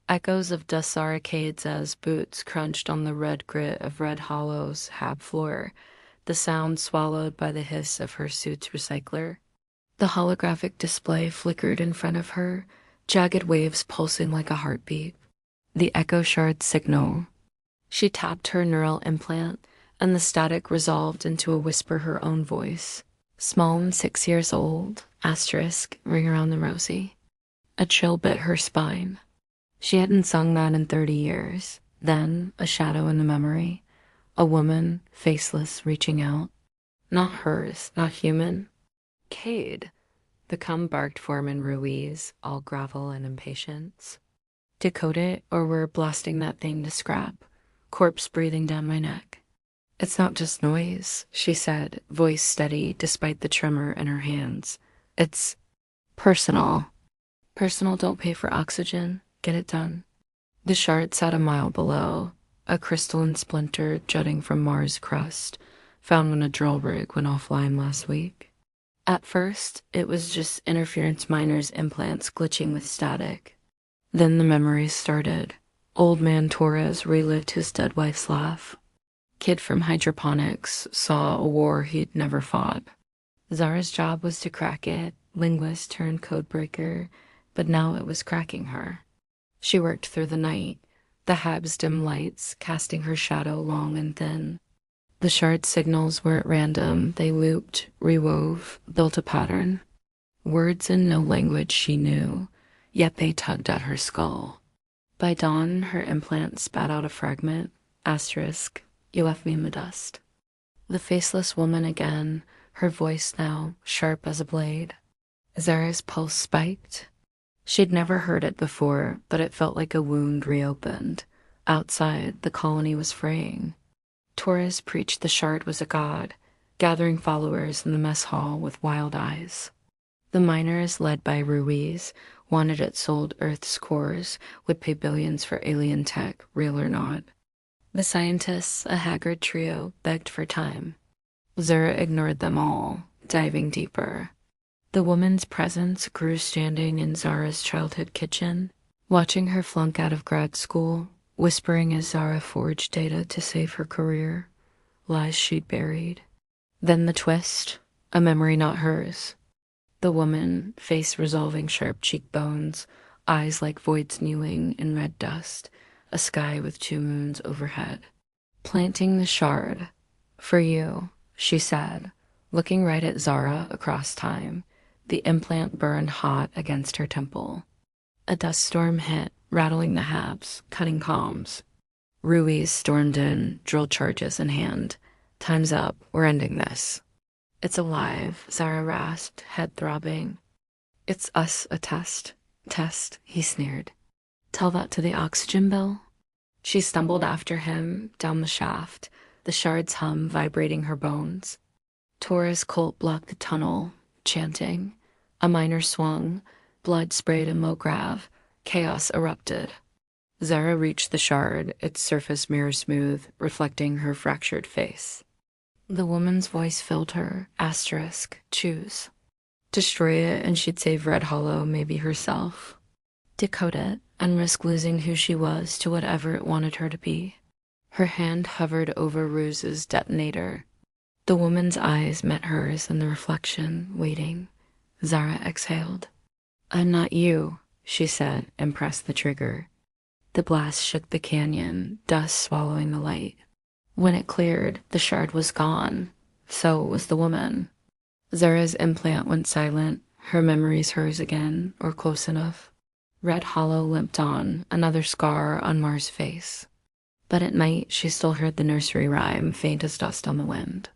Echoes of dust arcades as boots crunched on the red grit of Red Hollow's hab floor, the sound swallowed by the hiss of her suit's recycler. The holographic display flickered in front of her, jagged waves pulsing like a heartbeat. The echo shard signal. She tapped her neural implant, and the static resolved into a whisper her own voice. Small and 6 years old, asterisk, ring around the rosy. A chill bit her spine. She hadn't sung that in 30 years. Then, a shadow in the memory. A woman, faceless, reaching out. Not hers, not human. Cade. The cum barked Foreman Ruiz, all gravel and impatience. Decode it, or we're blasting that thing to scrap. Corpse breathing down my neck. It's not just noise, she said, voice steady despite the tremor in her hands. It's personal. Personal don't pay for oxygen. Get it done. The shard sat a mile below, a crystalline splinter jutting from Mars' crust, found when a drill rig went offline last week. At first, it was just interference miners' implants glitching with static. Then the memories started. Old man Torres relived his dead wife's laugh. Kid from hydroponics saw a war he'd never fought. Zara's job was to crack it, linguist turned codebreaker, but now it was cracking her. She worked through the night, the hab's dim lights casting her shadow long and thin. The shard signals were at random. They looped, rewove, built a pattern. Words in no language she knew, yet they tugged at her skull. By dawn, her implant spat out a fragment, asterisk, you left me in the dust. The faceless woman again, her voice now sharp as a blade. Zara's pulse spiked. She'd never heard it before, but it felt like a wound reopened. Outside, the colony was fraying. Torres preached the shard was a god, gathering followers in the mess hall with wild eyes. The miners, led by Ruiz, wanted it sold Earth's cores, would pay billions for alien tech, real or not. The scientists, a haggard trio, begged for time. Zara ignored them all, diving deeper. The woman's presence grew standing in Zara's childhood kitchen, watching her flunk out of grad school, whispering as Zara forged data to save her career, lies she'd buried. Then the twist, a memory not hers. The woman, face resolving sharp cheekbones, eyes like voids kneeling in red dust, a sky with 2 moons overhead. Planting the shard. For you, she said, looking right at Zara across time. The implant burned hot against her temple. A dust storm hit, rattling the habs, cutting comms. Ruiz stormed in, drill charges in hand. Time's up, we're ending this. It's alive, Zara rasped, head throbbing. It's us a test. Test, he sneered. Tell that to the oxygen bill? She stumbled after him, down the shaft, the shard's hum vibrating her bones. Torres Colt blocked the tunnel, chanting. A miner swung, blood sprayed a mograv, chaos erupted. Zara reached the shard, its surface mirror smooth, reflecting her fractured face. The woman's voice filled her, asterisk, choose. Destroy it and she'd save Red Hollow, maybe herself. Decode it and risk losing who she was to whatever it wanted her to be. Her hand hovered over Ruse's detonator. The woman's eyes met hers in the reflection, waiting. Zara exhaled. I'm not you, she said, and pressed the trigger. The blast shook the canyon, dust swallowing the light. When it cleared, the shard was gone. So was the woman. Zara's implant went silent, her memories hers again, or close enough. Red Hollow limped on, another scar on Mars' face. But at night, she still heard the nursery rhyme, faint as dust on the wind.